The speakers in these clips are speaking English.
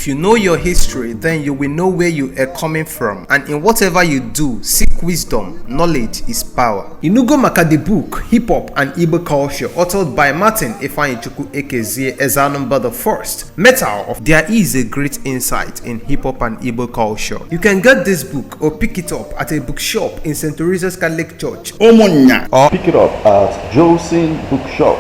If you know your history, then you will know where you are coming from. And in whatever you do, seek wisdom. Knowledge is power. Inugo maka the book, Hip Hop and Igbo Culture, authored by Martin Ifeanyichukwu Ekezie Ezanumba the First. Metal of There is a great insight in hip hop and Igbo culture. You can get this book or pick it up at a bookshop in St. Teresa's Catholic Church, Omonya, or pick it up at Joseph's Bookshop,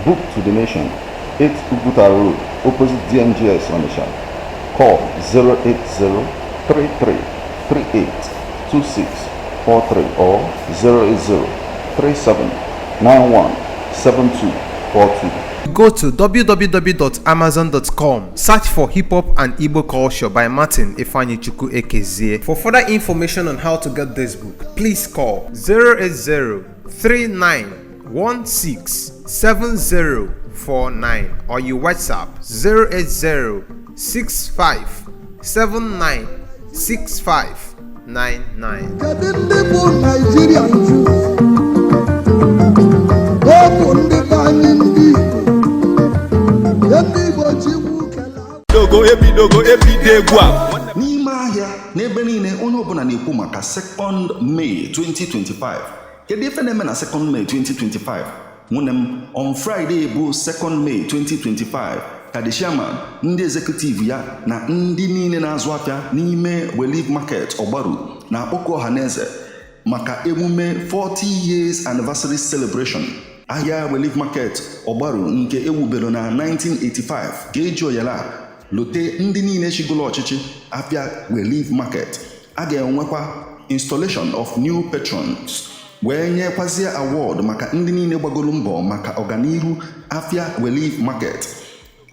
Book to the Nation, 8 Uguta Road, opposite DMGS Onisha. Call 080-3338-2643 or 080-3791-7242. Go to www.amazon.com, search for Hip Hop and Igbo Culture by Martin Ifeanyichukwu Ekezie. For further information on how to get this book, please call 080-3916-7049 or you WhatsApp 080-6579-6599. N'ime ahịa n'ebe niile onye ọbụla na-ekwu maka 2nd May 2025. Kedu ife na-eme na 2nd May 2025? Nwunye m, on Friday bụ 2nd May 2025 ka the chairman, ndị executive ya na ndị niile na-azụ afịa n'ime Relief Market Ogbaru na-akpọkọ ọhaneze maka emume 40 years anniversary celebration. Ahịa Relief Market Ogbaru nke ewubere na 1985 ga-eji oyala lote ndị niile chigolo ọchịchị apịa Relief Market. A ga-enwekwa installation of new patrons wee nyekwazie award maka ndị niile gbagolo mbọ maka ọganihu afịa Relief Market.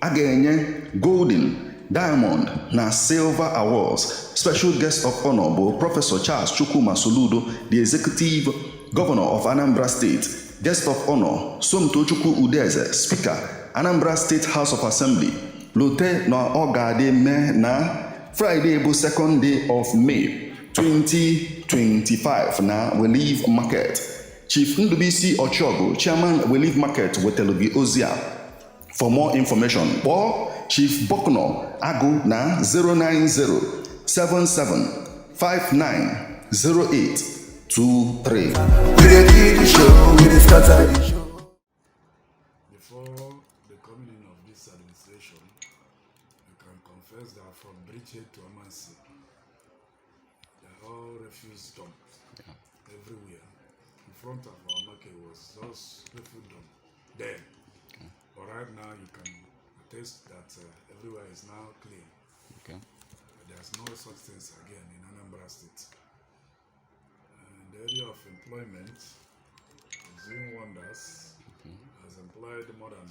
A ga-enye golden, diamond na silver awards. Special guest of honor bụ Professor Charles Chukwuma Soludo, the executive governor of Anambra State. Guest of honor Somtochukwu Udeze, Speaker, Anambra State House of Assembly. Lote na ọ ga-adị mee na Friday bụ 2nd day of May 2025 na Relief Market. Chief Ndubisi Ochogu, Chairman Relief Market, wetelu gị ozi a. For more information, kpọọ Chief Bokno Agụ na 09077590823. Before the coming in of this administration, you can confess that from Bridgehead to Amansi, the whole refuse dump everywhere. In front of our market was just refuse dump there. But right now you can attest that everywhere is now clean. There's no such things again in Anambra State. And the area of employment is doing wonders. Has employed more than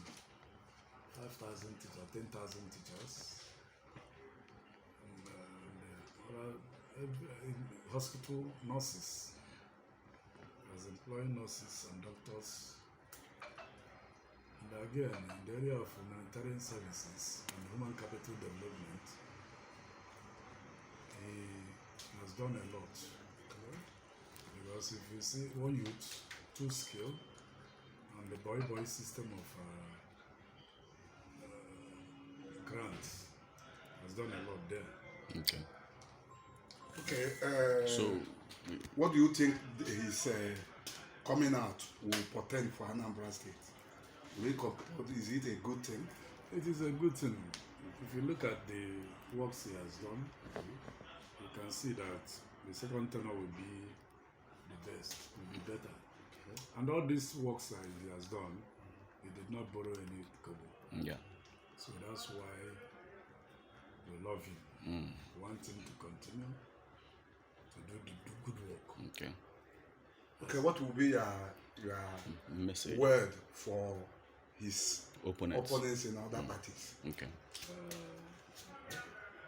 5,000 teachers, 10,000 teachers. And hospital nurses has employed nurses and doctors. And again, in the area of humanitarian services and human capital development, he has done a lot. Because if you see one youth, 2 skill, and the boy system of grants has done a lot there. Okay. So, what do you think his coming out will portend for Anambra State? Is it a good thing? It is a good thing. If you look at the works he has done, you can see that the second tenor will be the best, will be better. And all these works that he has done, he did not borrow any kobo. So that's why we love him. We want him to continue to do the good work. Okay, what will be your message word for his opponents in other parties?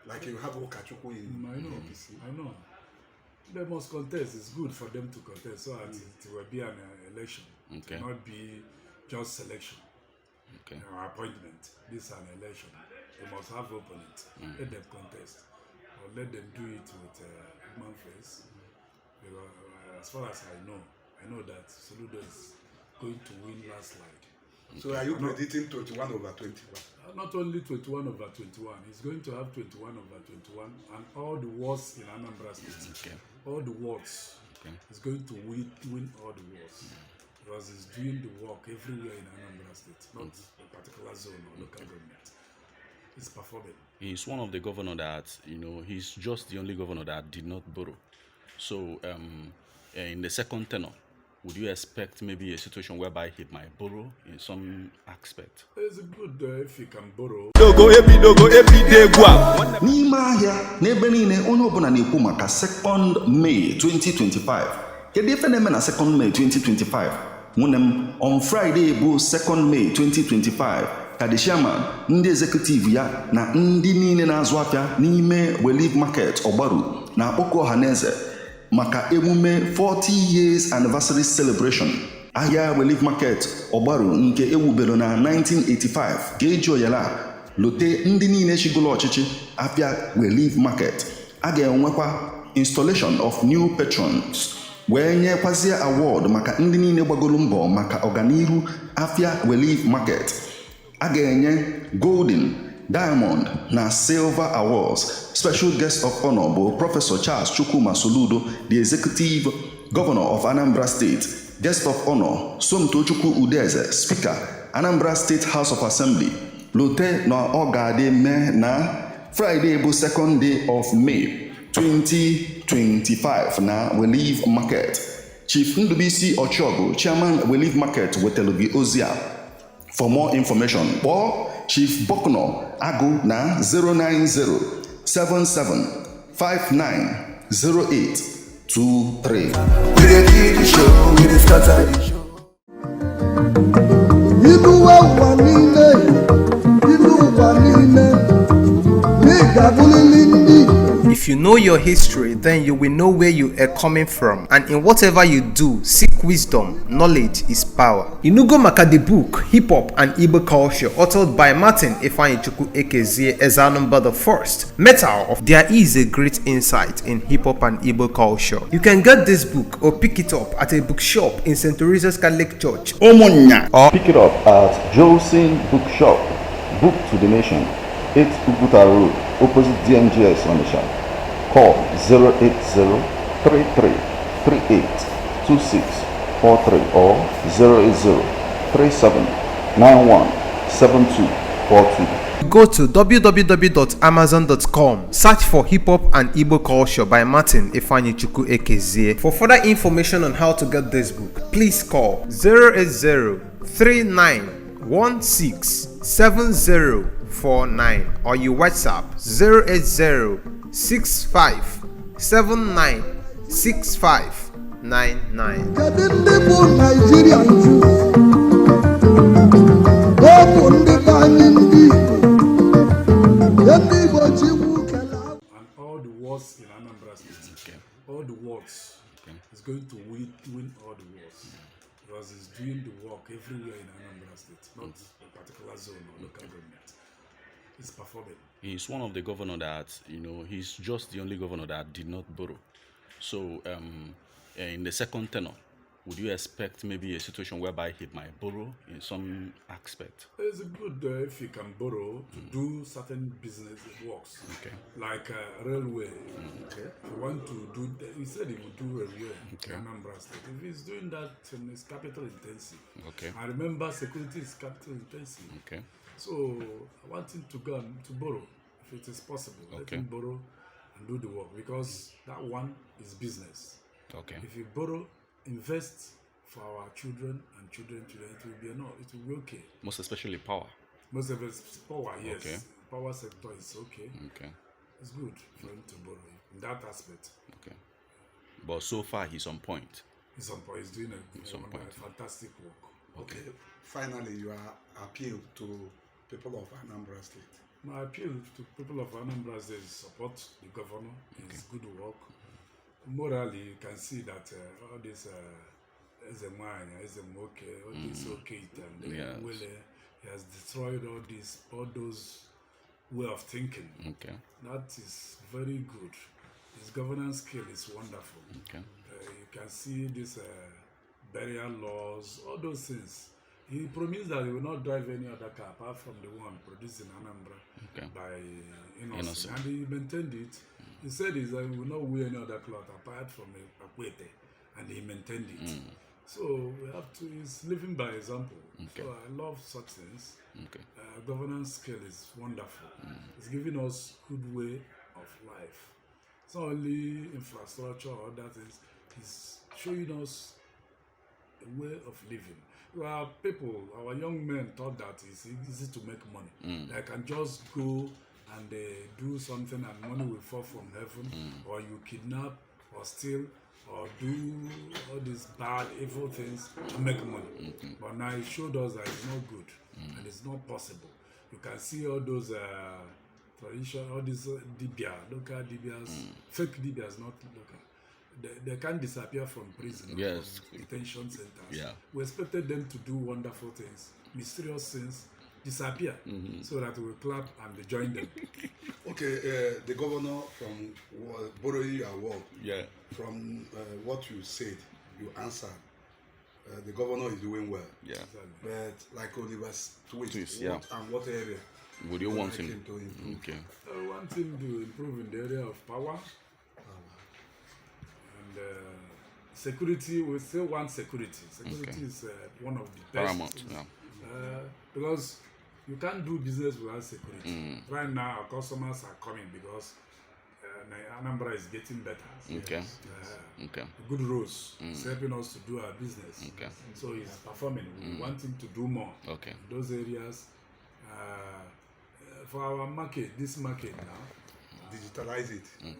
Like you have Okachuku in APC. I know. They must contest. It's good for them to contest so that it will be an election. It will not be just selection. Appointment. This is an election. They must have opponents. Let them contest. Or let them do it with human face. Because as far as I know that SOLUDO'S going to win landslide. So are you predicting 21 over 21? Not only 21 over 21, he's going to have 21 over 21 and all the wards in Anambra State. Okay. All the wards. Okay. He's going to win all the wards. Because he's doing the work everywhere in Anambra State, not a particular zone or local government. He's performing. He's one of the governors that, he's just the only governor that did not borrow. So in the second tenure, would you expect maybe a situation whereby he might borrow in some aspect? It's good if he can borrow. n'ime ahịa n'ebe niile onye ọbụla na-ekwu maka 2nd May 2025. Kedu ife na-eme na 2nd May 2025? Nwunye m on Friday bụ 2nd May 2025 ka the chairman, ndị executive ya na ndị niile na-azụ afịa n'ime Relief Market Ogbaru na-akpọku ọhaneze maka emume 40 years anniversary celebration. Ahịa Relief Market Ogbaru nke ewubere na 1985 ga-eji oyala lote ndị niile chigolo ọchịchị afịa Relief Market. A ga-enwekwa installation of new patrons wee nyekwazie award maka ndị niile gbagolo mbọ maka ọganihu afịa Relief Market. A ga-enye golden, diamond na silver awards. Special guest of honor bụ Professor Charles Chukwuma Soludo, the executive governor of Anambra State. Guest of honor Somtochukwu Udeze, speaker Anambra State House of Assembly. Lote na ọ ga-adị mee na Friday bụ 2nd day of May 2025 na Relief Market. Chief Ndubisi Ochogo, chairman Relief Market, wetelu gị ozi a. For more information, kpọọ Chief Bokno Agụ na 09077590823. If you know your history, then you will know where you are coming from. And in whatever you do, seek wisdom. Knowledge is power. Inugo maka the book, Hip Hop and Igbo Culture, authored by Martin Ifeanyichukwu Ekezie Ezanumba the First. Metal of there is a great insight in hip hop and Igbo culture. You can get this book or pick it up at a bookshop in St. Teresa's Catholic Church, Omonya, or Pick it up at Josin Bookshop, Book to the Nation, 8 Uguta Road, opposite DMGS on the shop. Call 08033382643 or 08037917242. go to www.amazon.com, search for Hip Hop and Igbo Culture by Martin Ifeanyichukwu Ekezie. For further information on how to get this book, please call 08039167049 or you WhatsApp 08065796599. Kedu ndị bụ Nigerian Jews? Ọ bụ ndị be anyị ndị Igbo. Ndị Igbo ji wukele. And all the wards in Anambra State. Okay. All the wards. Okay. He's going to win all the wards. Because he's doing the work everywhere in Anambra State, not a particular zone or local government. He's performing. He's one of the governors that, he's just the only governor that did not borrow. So in the second tenure, would you expect maybe a situation whereby he might borrow in some aspect? It's good if he can borrow to do certain business works, Okay. like railway. Okay. If you want to do, he said he would do railway Okay. in Anambra State. If he's doing that, it's capital intensive. Okay. I remember security is capital intensive. Okay. So I want him to go and to borrow, if it is possible. Let Okay. him borrow and do the work, because that one is business. Okay. If you borrow, invest for our children and children, it will be enough. It will be okay. Most especially power. Most of it's power, yes. Okay. Power sector is okay. Okay. It's good for him to borrow in that aspect. Okay. But so far he's on point. He's on point. He's doing a point. fantastic work. Okay. Finally, you are appeal to people of Anambra State. My appeal to people of Anambra State is support the governor, his good work. Morally, you can see that all this all this okay, and Yes. he has destroyed all those way of thinking. Okay. That is very good. His governance skill is wonderful. Okay. You can see this burial laws, all those things. He promised that he will not drive any other car apart from the one produced in Anambra by Innocent. And he maintained it. He said he will not wear any other cloth apart from Akwete, and he maintained it. So we have to, he's living by example. So I love such things. Governance scale is wonderful. It's giving us good way of life. It's not only infrastructure or other things, it's showing us a way of living. Well, people, our young men thought that it's easy to make money. They can just go and do something and money will fall from heaven, or you kidnap or steal or do all these bad, evil things to make money. But now it showed us that it's not good and it's not possible. You can see all those traditional, all these dibia, local dibias, fake dibias, not local. They can't disappear from prison, from detention centers. We expected them to do wonderful things, mysterious things, disappear, so that we clap and join them. Okay, the governor from borrowing your word. From what you said, you answered. The governor is doing well. But like Oliver Twist, and what area would you want him to improve? I want him to improve in the area of power. Security, we still want security. Security is one of the best. Paramount, because you can't do business without security. Right now, our customers are coming because Anambra is getting better. Good roads is helping us to do our business. So he's performing. We want him to do more in those areas. For our market, this market now, digitalize it. We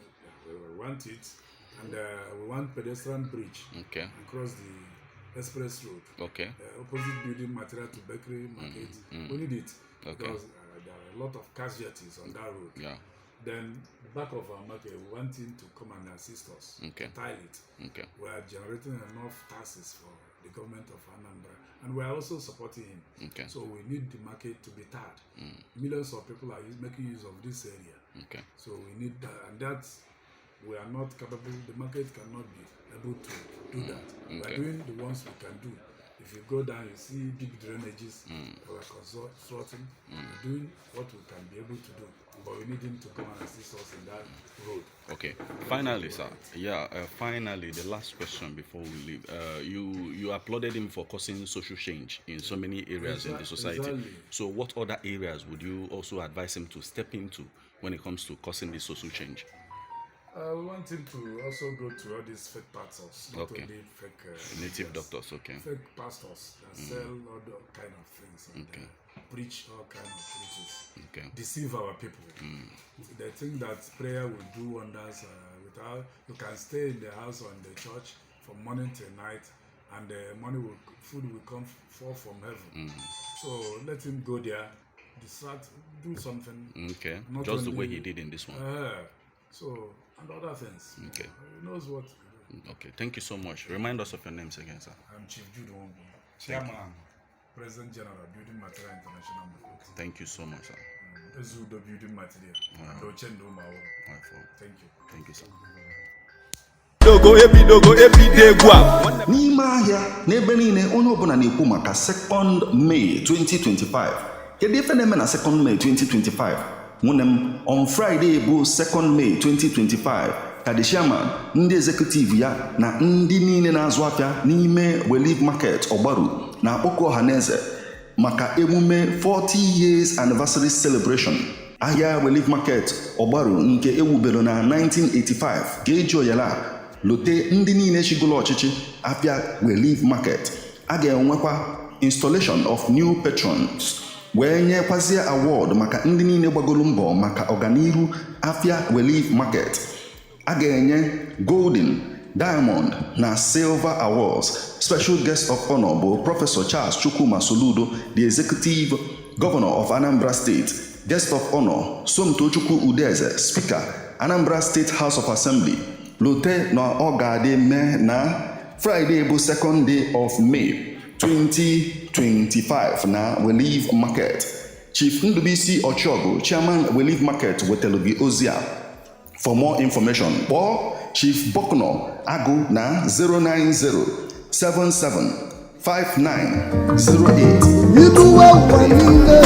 want it. And we want pedestrian bridge across the express road. Opposite building material to bakery market. We need it because there are a lot of casualties on that road. Then back of our market, we want him to come and assist us to tile it. We are generating enough taxes for the government of Anambra, and we are also supporting him. So we need the market to be tiled. Millions of people are making use of this area. So we need that, and that's. We are not capable, the market cannot be able to do that. We are doing the ones we can do. If you go down, you see big drainages, we are constructing, we're doing what we can be able to do. But we need him to come and assist us in that road. Finally, sir. Finally, the last question before we leave. You applauded him for causing social change in so many areas in the society. So what other areas would you also advise him to step into when it comes to causing this social change? We want him to also go to all these fake pastors, not only fake native doctors, fake pastors that sell all kind of things and preach all kind of preachers, deceive our people. They think that prayer will do wonders without. You can stay in the house or in the church from morning till night, and the food will come fall from heaven. So let him go there, do something. Not just the way he did in this one. And other things. He knows what to do. Thank you so much. Remind us of your names again, sir. I'm Chief Jude Nwankwo, Chairman, President General, Building Material International Market. Thank you so much, sir. SOLUDO'S Building Material. Thank you. Thank you, sir. N'ime ahịa n'ebe niile onye ọbụla na-ekwu maka 2nd May 2025. Kedu ife na-eme na 2nd May 2025? Nwunem on Friday bụ 2nd May 2025 ka the chairman, ndị executive ya na ndị niile na-azụ afịa n'ime Relief Market Ogbaru na akpọkọ ọhaneze maka emume 40 years anniversary celebration. Ahịa Relief Market Ogbaru nke ewubere na 1985 ga-eji oyala lote ndị niile chigolo ọchịchị afịa Relief Market. A ga-enwekwa installation of new patrons wee nyekwazie award maka ndị niile gbagoro mbọ maka ọganihu afịa Relief Market. A ga-enye golden, diamond na silver awards. Special guest of honor bụ Professor Charles Chukwuma Soludo, the executive governor of Anambra State. Guest of honor Somtochukwu Udeze, Speaker, Anambra State House of Assembly. Lote na ọ ga-adị mee na Friday bụ 2nd day of May 2025 na Relief Market. Chief Ndubisi Ochogu, Chairman Relief Market, wetelu gị ozi a. For more information, kpọọ Chief Bokno Agụ na 09077 5908. inuwe ụwa niile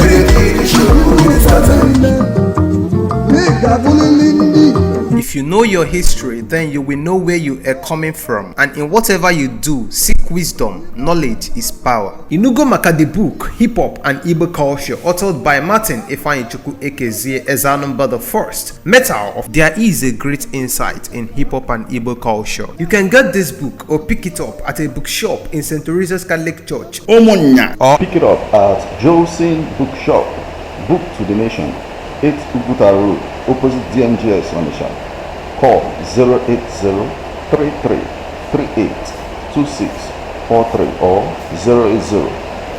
n'ịgabụlili ndị If you know your history, then you will know where you are coming from. And in whatever you do, seek wisdom. Knowledge is power. Inugo maka the book, Hip Hop and Igbo Culture, authored by Martin Ifeanyichukwu Ekezie Ezanumba the First. Metal of There is a great insight in hip hop and Igbo culture. You can get this book or pick it up at a bookshop in St. Teresa's Catholic Church. Omonya. Or Pick it up at Josin Bookshop, Book to the Nation, 8 Uguta Road, opposite DMGS on the shop. Call 080-3338-2643 or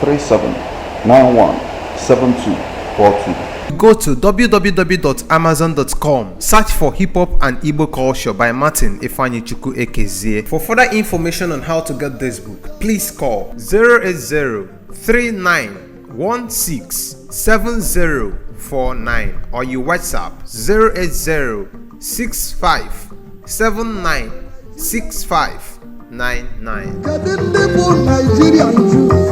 080-3791-7242. go to www.amazon.com, search for Hip Hop and Igbo Culture by Martin Ifeanyichukwu Ekezie. For further information on how to get this book, please call 080-3916-7049 or you WhatsApp 080-6579-6599. kedu ndị bụ Nigerian Jews